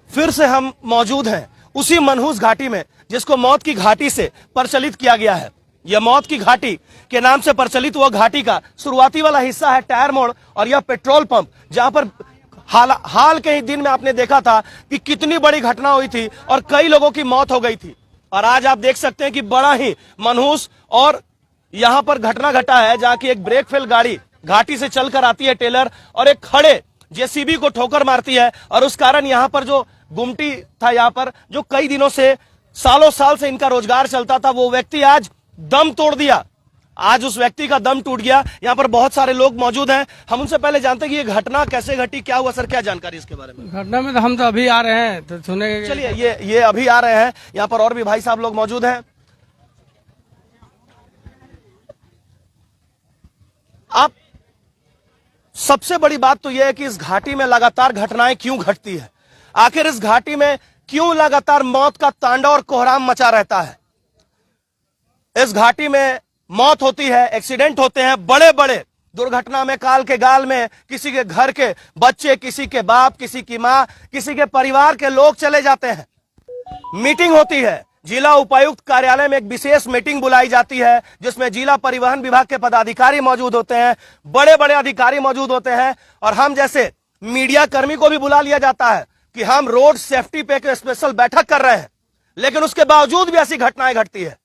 फिर से हम मौजूद हैं उसी मनहूस घाटी में जिसको मौत की घाटी से प्रचलित किया गया है। यह मौत की घाटी के नाम से प्रचलित वह घाटी का शुरुआती वाला हिस्सा है टायर मोड़ और यह पेट्रोल पंप, जहां पर हाल के ही दिन में आपने देखा था कि कितनी बड़ी घटना हुई थी और कई लोगों की मौत हो गई थी। और आज आप देख सकते हैं कि बड़ा ही मनहूस और यहां पर घटना घटा है जहां की एक ब्रेक फेल गाड़ी घाटी से चलकर आती है टेलर और एक खड़े जेसीबी को ठोकर मारती है और उस कारण यहां पर जो गुमटी था, यहां पर जो कई दिनों से सालों साल से इनका रोजगार चलता था, वो व्यक्ति आज दम तोड़ दिया। आज उस व्यक्ति का दम टूट गया। यहाँ पर बहुत सारे लोग मौजूद हैं, हम उनसे पहले जानते हैं कि ये घटना कैसे घटी, क्या हुआ सर, क्या जानकारी इसके बारे में? घटना में तो हम तो अभी आ रहे हैं तो सुने। चलिए ये अभी आ रहे हैं। यहाँ पर और भी भाई साहब लोग मौजूद हैं। आप सबसे बड़ी बात तो यह है कि इस घाटी में लगातार घटनाएं क्यों घटती है, आखिर इस घाटी में क्यों लगातार मौत का तांडव और कोहराम मचा रहता है। इस घाटी में मौत होती है, एक्सीडेंट होते हैं, बड़े बड़े दुर्घटना में काल के गाल में किसी के घर के बच्चे, किसी के बाप, किसी की मां, किसी के परिवार के लोग चले जाते हैं। मीटिंग होती है, जिला उपायुक्त कार्यालय में एक विशेष मीटिंग बुलाई जाती है जिसमें जिला परिवहन विभाग के पदाधिकारी मौजूद होते हैं, बड़े बड़े अधिकारी मौजूद होते हैं और हम जैसे मीडिया कर्मी को भी बुला लिया जाता है कि हम रोड सेफ्टी पे एक स्पेशल बैठक कर रहे हैं, लेकिन उसके बावजूद भी ऐसी घटनाएं घटती है।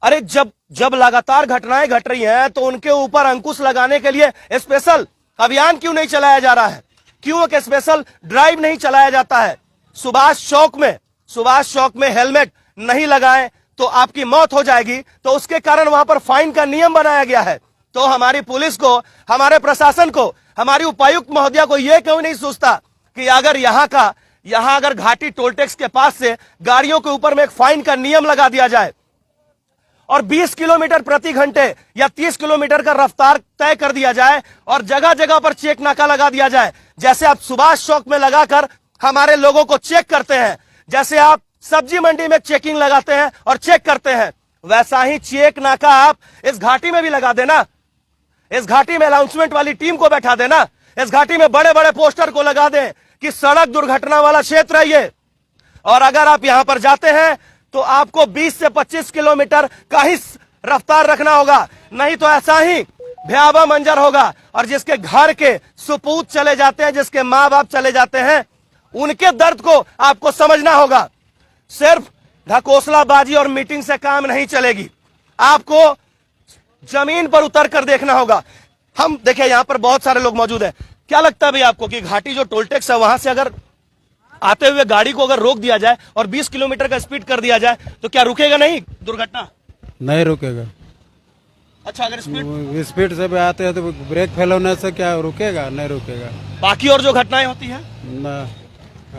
अरे जब लगातार घटनाएं घट रही हैं तो उनके ऊपर अंकुश लगाने के लिए स्पेशल अभियान क्यों नहीं चलाया जा रहा है, क्यों एक स्पेशल ड्राइव नहीं चलाया जाता है? सुभाष चौक में हेलमेट नहीं लगाएं तो आपकी मौत हो जाएगी, तो उसके कारण वहां पर फाइन का नियम बनाया गया है। तो हमारी पुलिस को, हमारे प्रशासन को, हमारी उपायुक्त महोदया को यह क्यों नहीं सोचता कि अगर यहां अगर घाटी टोल टैक्स के पास से गाड़ियों के ऊपर में एक फाइन का नियम लगा दिया जाए और 20 किलोमीटर प्रति घंटे या 30 किलोमीटर का रफ्तार तय कर दिया जाए और जगह जगह पर चेक नाका लगा दिया जाए, जैसे आप सुभाष चौक में लगाकर हमारे लोगों को चेक करते हैं, जैसे आप सब्जी मंडी में चेकिंग लगाते हैं और चेक करते हैं, वैसा ही चेक नाका आप इस घाटी में भी लगा देना। इस घाटी में अनाउंसमेंट वाली टीम को बैठा देना, इस घाटी में बड़े बड़े पोस्टर को लगा दें कि सड़क दुर्घटना वाला क्षेत्र है ये, और अगर आप यहां पर जाते हैं तो आपको 20 से 25 किलोमीटर का ही रफ्तार रखना होगा, नहीं तो ऐसा ही भयावह मंजर होगा। और जिसके घर के सुपूत चले जाते हैं, जिसके माँ बाप चले जाते हैं, उनके दर्द को आपको समझना होगा। सिर्फ ढकोसलाबाजी और मीटिंग से काम नहीं चलेगी, आपको जमीन पर उतर कर देखना होगा। हम देखिए यहां पर बहुत सारे लोग मौजूद हैं। क्या लगता है भाई आपको कि घाटी जो टोल टैक्स है वहां से अगर आते हुए गाड़ी को अगर रोक दिया जाए और 20 किलोमीटर का स्पीड कर दिया जाए तो क्या रुकेगा नहीं दुर्घटना? नहीं रुकेगा। अच्छा, अगर स्पीड से भी आते हैं तो ब्रेक फेल होने से क्या रुकेगा? नहीं रुकेगा। बाकी और जो घटनाएं होती हैं ना,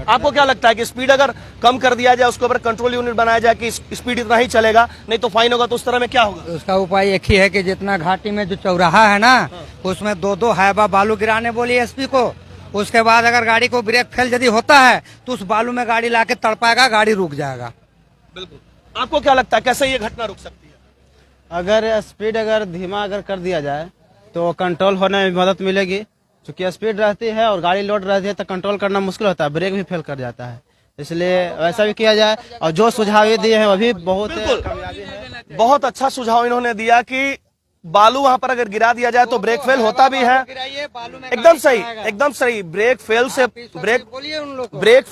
आपको क्या लगता है कि स्पीड अगर कम कर दिया जाए, उसके ऊपर कंट्रोल यूनिट बनाया जाए कि स्पीड इतना ही चलेगा, नहीं तो फाइन होगा, तो उस तरह में क्या होगा? उसका उपाय एक ही है कि जितना घाटी में जो चौराहा है ना, उसमें 2-2 हैबा बालू गिराने बोलिए एसपी को। उसके बाद अगर गाड़ी को ब्रेक फेल यदि होता है तो उस बालू में गाड़ी लाके तड़पाएगा, गाड़ी रुक जाएगा। बिल्कुल। आपको क्या लगता है कैसे ये घटना रुक सकती है? अगर स्पीड अगर धीमा अगर कर दिया जाए तो कंट्रोल होने में मदद मिलेगी, क्योंकि स्पीड रहती है और गाड़ी लोड रहती है तो कंट्रोल करना मुश्किल होता है, ब्रेक भी फेल कर जाता है। इसलिए वैसा भी किया जाए। और जो सुझाव ये दिए हैं वो भी बहुत कामयाबी है। बहुत अच्छा सुझाव इन्होंने दिया कि बालू वहां पर अगर गिरा दिया जाए तो ब्रेक फेल होता भी है। एकदम सही, एकदम सही। ब्रेक फेल से ब्रेक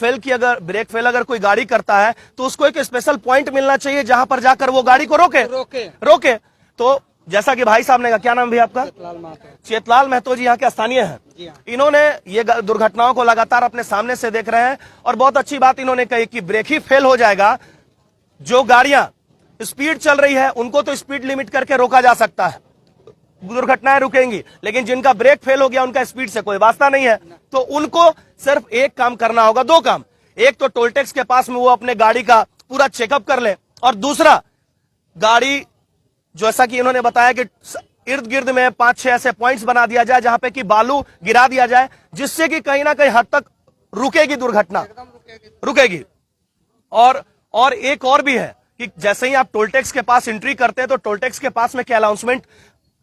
फेल अगर कोई गाड़ी करता है तो उसको एक स्पेशल पॉइंट मिलना चाहिए जहां पर जाकर वो गाड़ी को रोके। तो जैसा कि भाई साहब ने कहा, क्या नाम भी आपका? चेतलाल महतो जी यहाँ के स्थानीय हैं। इन्होंने ये दुर्घटनाओं को लगातार अपने सामने से देख रहे हैं और बहुत अच्छी बात इन्होंने कही कि ब्रेक ही फेल हो जाएगा, जो गाड़ियां स्पीड चल रही है उनको तो स्पीड लिमिट करके रोका जा सकता है, दुर्घटनाएं रुकेंगी, लेकिन जिनका ब्रेक फेल हो गया उनका स्पीड से कोई वास्ता नहीं है। तो उनको सिर्फ एक काम करना होगा, 2 काम। एक तो टोल टैक्स के पास में वो अपने गाड़ी का पूरा चेकअप कर ले, और दूसरा गाड़ी जैसा कि इन्होंने बताया कि इर्द गिर्द में 5-6 ऐसे पॉइंट्स बना दिया जाए जहां पे कि बालू गिरा दिया जाए, जिससे कि कहीं ना कहीं हद तक रुकेगी दुर्घटना, रुकेगी। और एक और भी है कि जैसे ही आप टोल टैक्स के पास एंट्री करते हैं तो टोल टैक्स के पास में क्या अनाउंसमेंट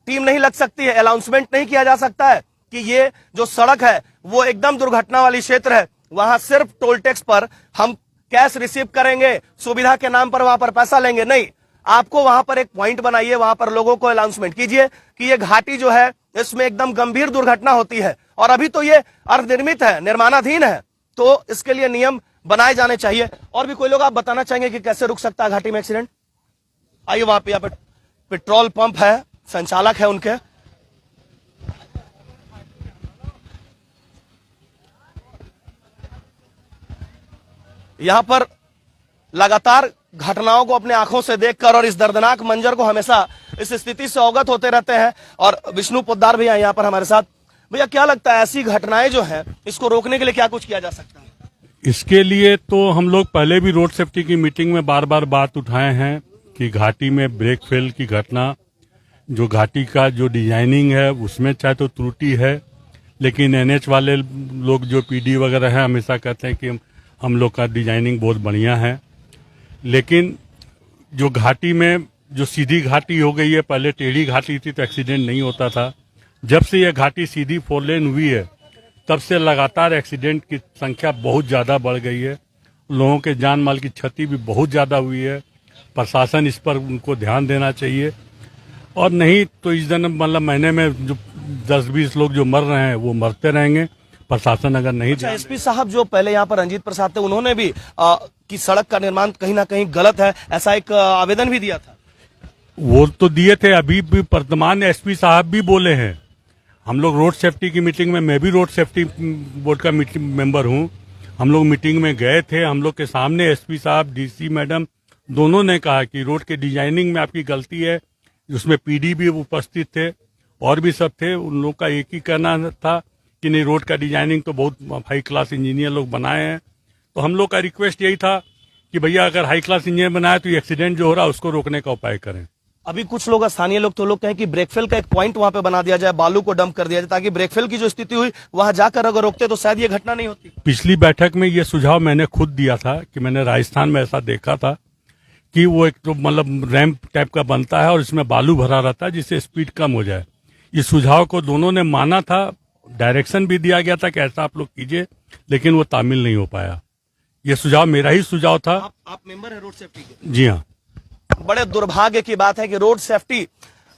टीम नहीं लग सकती है? अनाउंसमेंट नहीं किया जा सकता है कि ये जो सड़क है वो एकदम दुर्घटना वाली क्षेत्र है, वहां सिर्फ टोल टैक्स पर हम कैश रिसीव करेंगे, सुविधा के नाम पर वहां पर पैसा लेंगे, नहीं। आपको वहां पर एक पॉइंट बनाइए, वहां पर लोगों को अनाउंसमेंट कीजिए कि ये घाटी जो है इसमें एकदम गंभीर दुर्घटना होती है और अभी तो ये अर्धनिर्मित है, निर्माणाधीन है, तो इसके लिए नियम बनाए जाने चाहिए। और भी कोई लोग आप बताना चाहेंगे कि कैसे रुक सकता है घाटी में एक्सीडेंट? आइए, वहां पे यहाँ पे पेट्रोल पंप है, संचालक है उनके। यहां पर लगातार घटनाओं को अपने आंखों से देखकर और इस दर्दनाक मंजर को हमेशा इस स्थिति से अवगत होते रहते हैं। और विष्णु पोद्दार भैया यहाँ पर हमारे साथ। भैया, क्या लगता है ऐसी घटनाएं जो हैं इसको रोकने के लिए क्या कुछ किया जा सकता है? इसके लिए तो हम लोग पहले भी रोड सेफ्टी की मीटिंग में बार बार बात उठाए हैं कि घाटी में ब्रेक फेल की घटना, जो घाटी का जो डिजाइनिंग है उसमें चाहे तो त्रुटि है, लेकिन एनएच वाले लोग जो पीडी वगैरह है हमेशा कहते हैं कि हम लोग का डिजाइनिंग बहुत बढ़िया है। लेकिन जो घाटी में जो सीधी घाटी हो गई है, पहले टेढ़ी घाटी थी तो एक्सीडेंट नहीं होता था। जब से यह घाटी सीधी 4 लेन हुई है तब से लगातार एक्सीडेंट की संख्या बहुत ज़्यादा बढ़ गई है। लोगों के जान माल की क्षति भी बहुत ज़्यादा हुई है। प्रशासन इस पर उनको ध्यान देना चाहिए, और नहीं तो इस दिन मतलब महीने में जो 10-20 लोग जो मर रहे हैं वो मरते रहेंगे, प्रशासन अगर नहीं। अच्छा, एसपी साहब जो पहले यहाँ पर रंजीत प्रसाद थे, उन्होंने भी कि सड़क का निर्माण कहीं ना कहीं गलत है, ऐसा एक आवेदन भी दिया था। वो तो दिए थे, अभी भी वर्तमान एसपी साहब भी बोले हैं। हम लोग रोड सेफ्टी की मीटिंग में, मैं भी रोड सेफ्टी बोर्ड का मेंबर हूं, हम लोग मीटिंग में गए थे। हम लोग के सामने एसपी साहब, डीसी मैडम दोनों ने कहा कि रोड के डिजाइनिंग में आपकी गलती है। उसमें पीडी भी उपस्थित थे और भी सब थे। उन लोग का एक ही कहना था कि नहीं, रोड का डिजाइनिंग तो बहुत हाई क्लास इंजीनियर लोग बनाए हैं। तो हम लोग का रिक्वेस्ट यही था कि भैया अगर हाई क्लास इंजीनियर बनाए तो ये एक्सीडेंट जो हो रहा है उसको रोकने का उपाय करें। अभी कुछ लोग, स्थानीय लोग तो लोग कहें कि ब्रेकफेल का एक पॉइंट वहां पे बना दिया जाए, बालू को डंप कर दिया जाए, ताकि ब्रेकफेल की जो स्थिति हुई वहां जाकर अगर रोकते तो शायद ये घटना नहीं होती। पिछली बैठक में ये सुझाव मैंने खुद दिया था कि मैंने राजस्थान में ऐसा देखा था कि वो एक तो मतलब रैंप टाइप का बनता है और इसमें बालू भरा रहता है जिससे स्पीड कम हो जाए। इस सुझाव को दोनों ने माना था, डायरेक्शन भी दिया गया था कि ऐसा आप लोग कीजिए, लेकिन वो तामील नहीं हो पाया। ये सुझाव मेरा ही सुझाव था। आप मेंबर है रोड सेफ्टी के? जी हाँ। बड़े दुर्भाग्य की बात है कि रोड सेफ्टी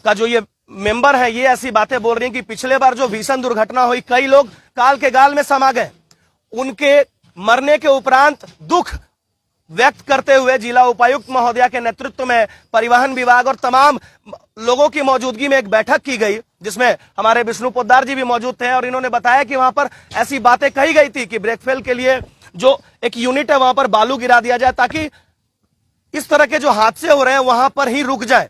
का जो ये मेंबर है ये ऐसी बातें बोल रही हैं कि पिछले बार जो भीषण दुर्घटना हुई, कई लोग काल के गाल में समा गए। उनके मरने के उपरांत दुख व्यक्त करते हुए जिला उपायुक्त महोदया के नेतृत्व में परिवहन विभाग और तमाम लोगों की मौजूदगी में एक बैठक की गई, जिसमें हमारे विष्णु पोद्दार जी भी मौजूद थे। और इन्होंने बताया कि वहां पर ऐसी बातें कही गई थी कि ब्रेकफेल के लिए जो एक यूनिट है वहां पर बालू गिरा दिया जाए, ताकि इस तरह के जो हादसे हो रहे हैं वहां पर ही रुक जाए।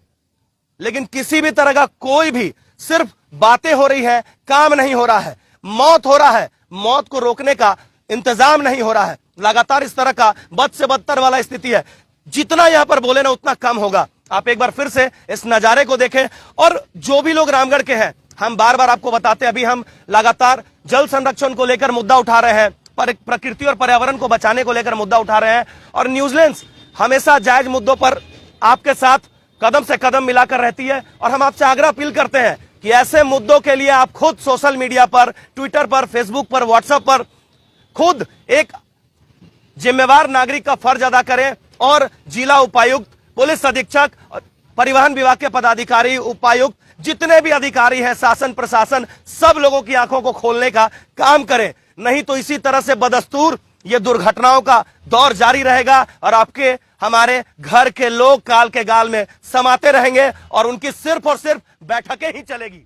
लेकिन किसी भी तरह का कोई भी, सिर्फ बातें हो रही है, काम नहीं हो रहा है। मौत हो रहा है, मौत को रोकने का इंतजाम नहीं हो रहा है। लगातार इस तरह का बद से बदतर वाला स्थिति है। जितना यहां पर बोले ना उतना कम होगा। आप एक बार फिर से इस नजारे को देखें। और जो भी लोग रामगढ़ के हैं, हम बार बार आपको बताते हैं, अभी हम लगातार जल संरक्षण को लेकर मुद्दा उठा रहे हैं, प्रकृति और पर्यावरण को बचाने को लेकर मुद्दा उठा रहे हैं। और न्यूजीलैंड हमेशा जायज मुद्दों पर आपके साथ कदम से कदम मिलाकर रहती है। और हम आपसे आग्रह अपील करते हैं कि ऐसे मुद्दों के लिए आप खुद सोशल मीडिया पर, ट्विटर पर, फेसबुक पर, व्हाट्सएप पर खुद एक जिम्मेवार नागरिक का फर्ज अदा करें और जिला उपायुक्त, पुलिस अधीक्षक, परिवहन विभाग के पदाधिकारी, उपायुक्त, जितने भी अधिकारी हैं, शासन प्रशासन, सब लोगों की आंखों को खोलने का काम करें। नहीं तो इसी तरह से बदस्तूर ये दुर्घटनाओं का दौर जारी रहेगा और आपके हमारे घर के लोग काल के गाल में समाते रहेंगे और उनकी सिर्फ और सिर्फ बैठकें ही चलेगी।